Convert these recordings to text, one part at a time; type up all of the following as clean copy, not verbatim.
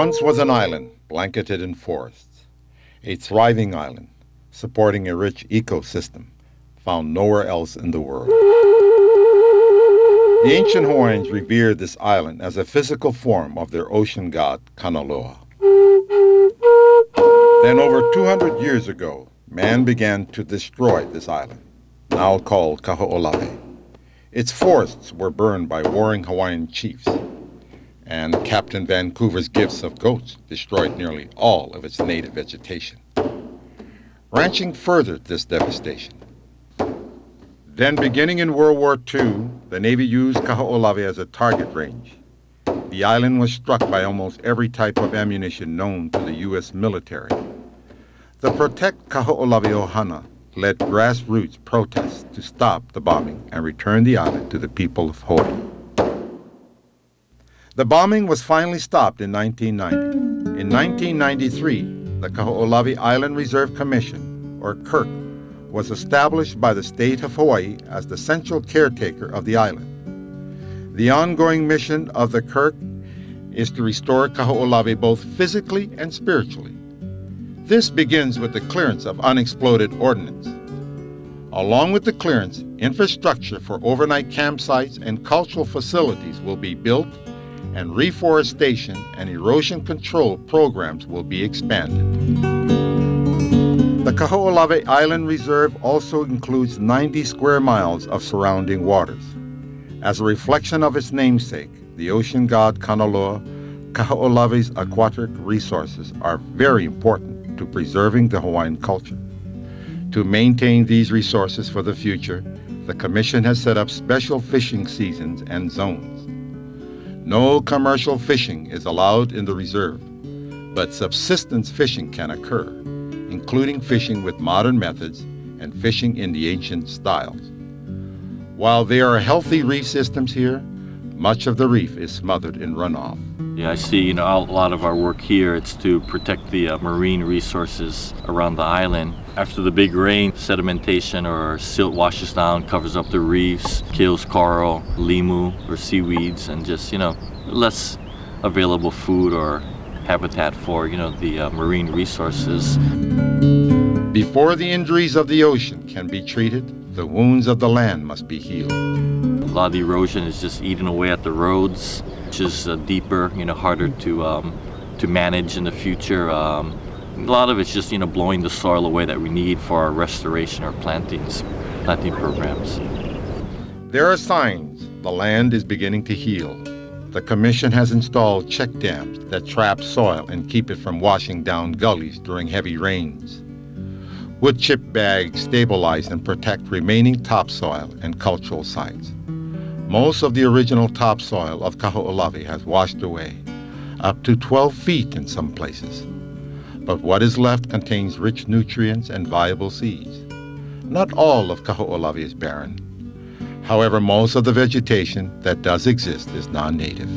once was an island blanketed in forests, a thriving island supporting a rich ecosystem found nowhere else in the world. The ancient Hawaiians revered this island as a physical form of their ocean god, Kanaloa. Then over 200 years ago, man began to destroy this island, now called Kaho'olawe. Its forests were burned by warring Hawaiian chiefs, and Captain Vancouver's gifts of goats destroyed nearly all of its native vegetation. Ranching furthered this devastation. Then, beginning in World War II, the Navy used Kaho'olawe as a target range. The island was struck by almost every type of ammunition known to the U.S. military. The Protect Kaho'olawe Ohana led grassroots protests to stop the bombing and return the island to the people of Hawaii. The bombing was finally stopped in 1990. In 1993, the Kaho'olawe Island Reserve Commission, or KIRK, was established by the state of Hawaii as the central caretaker of the island. The ongoing mission of the KIRK is to restore Kaho'olawe both physically and spiritually. This begins with the clearance of unexploded ordnance. Along with the clearance, infrastructure for overnight campsites and cultural facilities will be built, and reforestation and erosion control programs will be expanded. The Kaho'olawe Island Reserve also includes 90 square miles of surrounding waters. As a reflection of its namesake, the ocean god Kanaloa, Kaho'olawe's aquatic resources are very important to preserving the Hawaiian culture. To maintain these resources for the future, the Commission has set up special fishing seasons and zones. No commercial fishing is allowed in the reserve, but subsistence fishing can occur, including fishing with modern methods and fishing in the ancient styles. While there are healthy reef systems here, much of the reef is smothered in runoff. Yeah, I see, a lot of our work here, it's to protect the marine resources around the island. After the big rain, sedimentation or silt washes down, covers up the reefs, kills coral, limu, or seaweeds, and just, less available food or habitat for, the marine resources. Before the injuries of the ocean can be treated, the wounds of the land must be healed. A lot of the erosion is just eating away at the roads, which is deeper, harder to manage in the future. A lot of it's just, blowing the soil away that we need for our restoration or planting programs. There are signs the land is beginning to heal. The Commission has installed check dams that trap soil and keep it from washing down gullies during heavy rains. Wood chip bags stabilize and protect remaining topsoil and cultural sites. Most of the original topsoil of Kaho'olawe has washed away, up to 12 feet in some places. But what is left contains rich nutrients and viable seeds. Not all of Kaho'olawe is barren. However, most of the vegetation that does exist is non-native.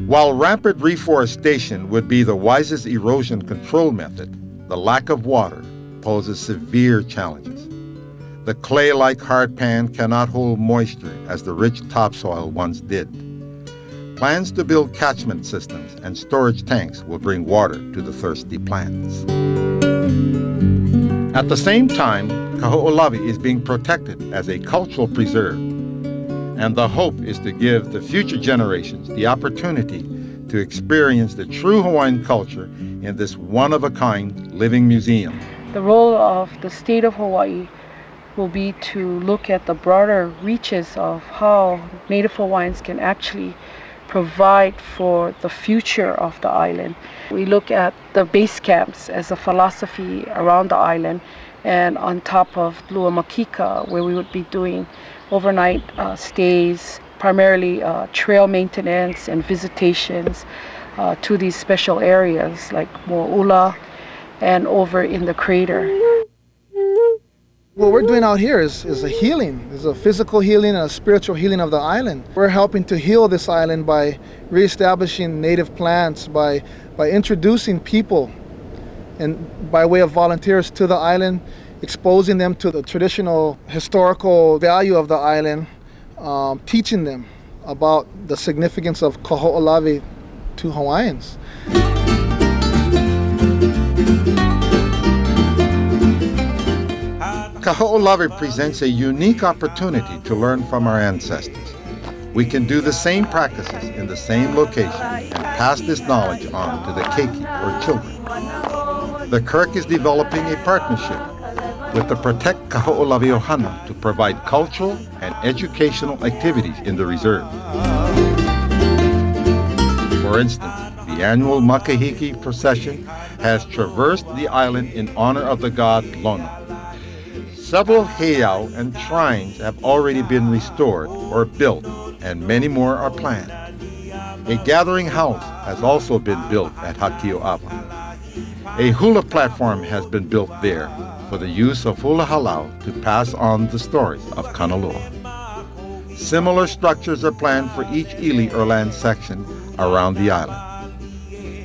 While rampant reforestation would be the wisest erosion control method, the lack of water poses severe challenges. The clay-like hard pan cannot hold moisture as the rich topsoil once did. Plans to build catchment systems and storage tanks will bring water to the thirsty plants. At the same time, Kaho'olawe is being protected as a cultural preserve, and the hope is to give the future generations the opportunity to experience the true Hawaiian culture in this one-of-a-kind living museum. The role of the state of Hawaii will be to look at the broader reaches of how Native Hawaiians can actually provide for the future of the island. We look at the base camps as a philosophy around the island, and on top of Lua Makika, where we would be doing overnight stays, primarily trail maintenance and visitations to these special areas like Mo'ula and over in the crater. What we're doing out here is a healing. It's a physical healing and a spiritual healing of the island. We're helping to heal this island by reestablishing native plants, by introducing people and by way of volunteers to the island, exposing them to the traditional historical value of the island, teaching them about the significance of Kaho'olawe to Hawaiians. Kaho'olawe presents a unique opportunity to learn from our ancestors. We can do the same practices in the same location and pass this knowledge on to the keiki, or children. The Kirk is developing a partnership with the Protect Kaho'olawe Ohana to provide cultural and educational activities in the reserve. For instance, the annual Makahiki procession has traversed the island in honor of the god Lono. Several heiau and shrines have already been restored or built, and many more are planned. A gathering house has also been built at Kaho'olawe. A hula platform has been built there for the use of hula halau to pass on the stories of Kanaloa. Similar structures are planned for each ili or land section around the island.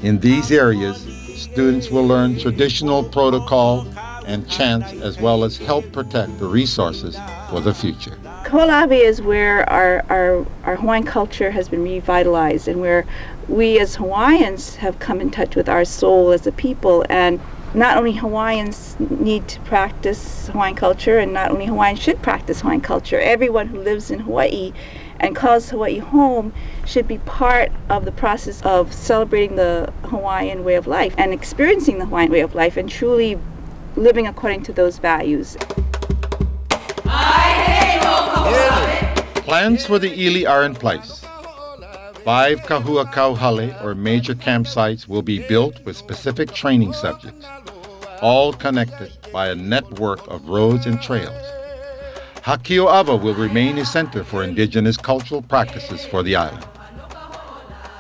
In these areas, students will learn traditional protocol and chants, as well as help protect the resources for the future. Kaho'olawe is where our Hawaiian culture has been revitalized, and where we as Hawaiians have come in touch with our soul as a people. And not only Hawaiians need to practice Hawaiian culture, and not only Hawaiians should practice Hawaiian culture. Everyone who lives in Hawaii and calls Hawaii home should be part of the process of celebrating the Hawaiian way of life and experiencing the Hawaiian way of life and truly living according to those values. Plans for the ili are in place. 5 kahua kauhale, or major campsites, will be built with specific training subjects, all connected by a network of roads and trails. Kaho'olawe will remain a center for indigenous cultural practices for the island.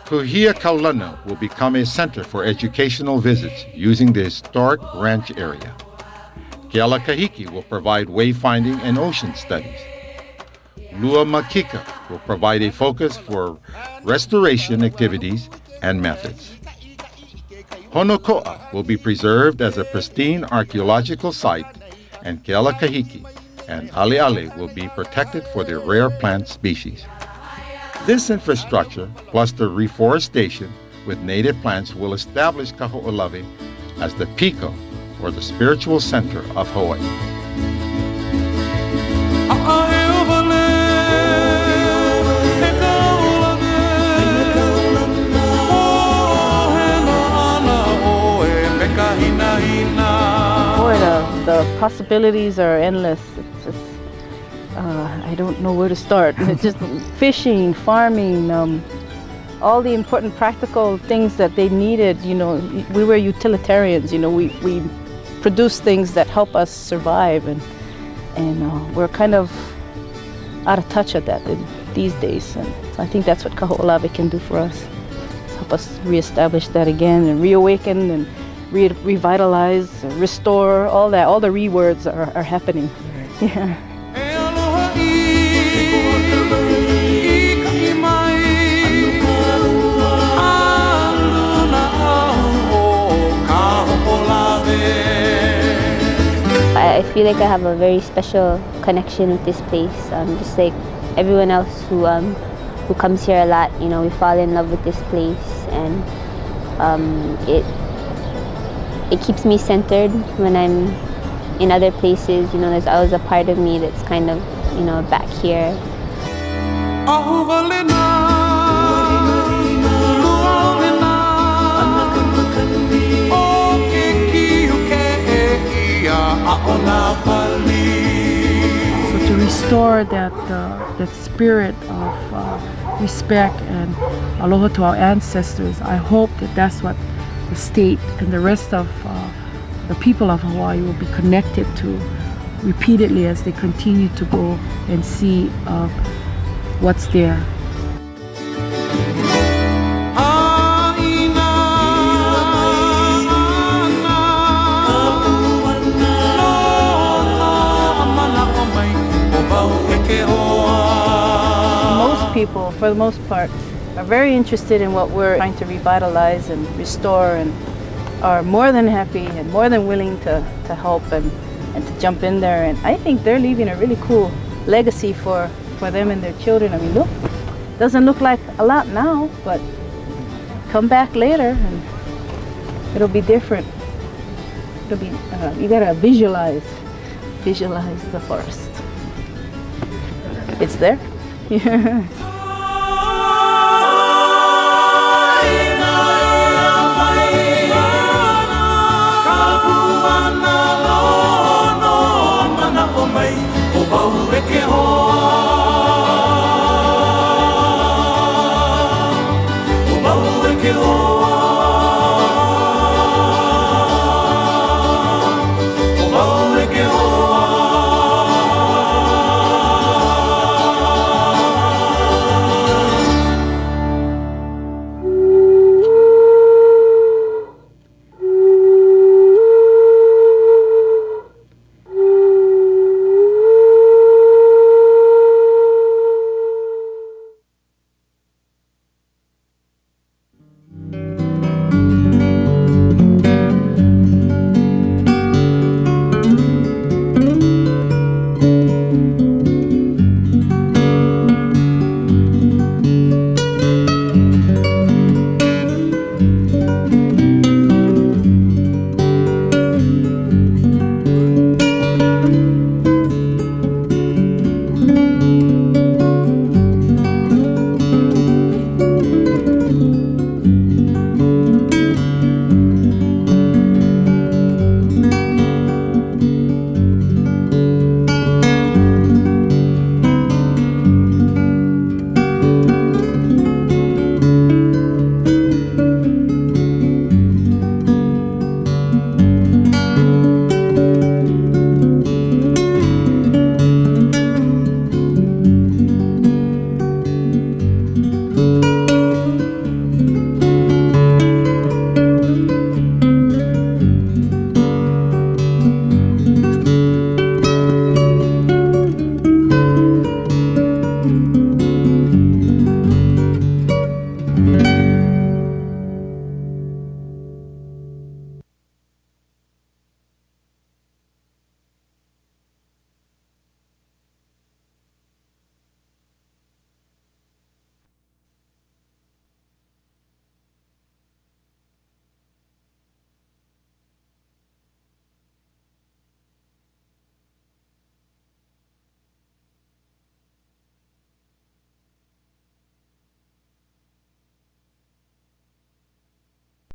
Kuhia Kaulana will become a center for educational visits using the historic ranch area. Kealakahiki will provide wayfinding and ocean studies. Lua Makika will provide a focus for restoration activities and methods. Honoko'a will be preserved as a pristine archaeological site, and Kealakahiki and Aleale will be protected for their rare plant species. This infrastructure, plus the reforestation with native plants, will establish Kaho'olawe as the piko, or the spiritual center of Hawaii. Boy, the possibilities are endless. It's just, I don't know where to start. It's just fishing, farming, all the important practical things that they needed. You know, we were utilitarians. You know, we produce things that help us survive, and we're kind of out of touch at that these days. And so I think that's what Kaho'olawe can do for us. Help us reestablish that again and reawaken and revitalize, restore, all that. All the re-words are happening. Yeah. I feel like I have a very special connection with this place. Just like everyone else who comes here a lot, you know, we fall in love with this place, and it keeps me centered when I'm in other places. You know, there's always a part of me that's kind of, you know, back here. So to restore that spirit of respect and aloha to our ancestors, I hope that that's what the state and the rest of the people of Hawaii will be connected to repeatedly as they continue to go and see what's there. Most people, for the most part, are very interested in what we're trying to revitalize and restore, and are more than happy and more than willing to help and to jump in there. And I think they're leaving a really cool legacy for them and their children. I mean, look, doesn't look like a lot now, but come back later and it'll be different. It'll be, you gotta visualize the forest. It's there. Yeah. Ka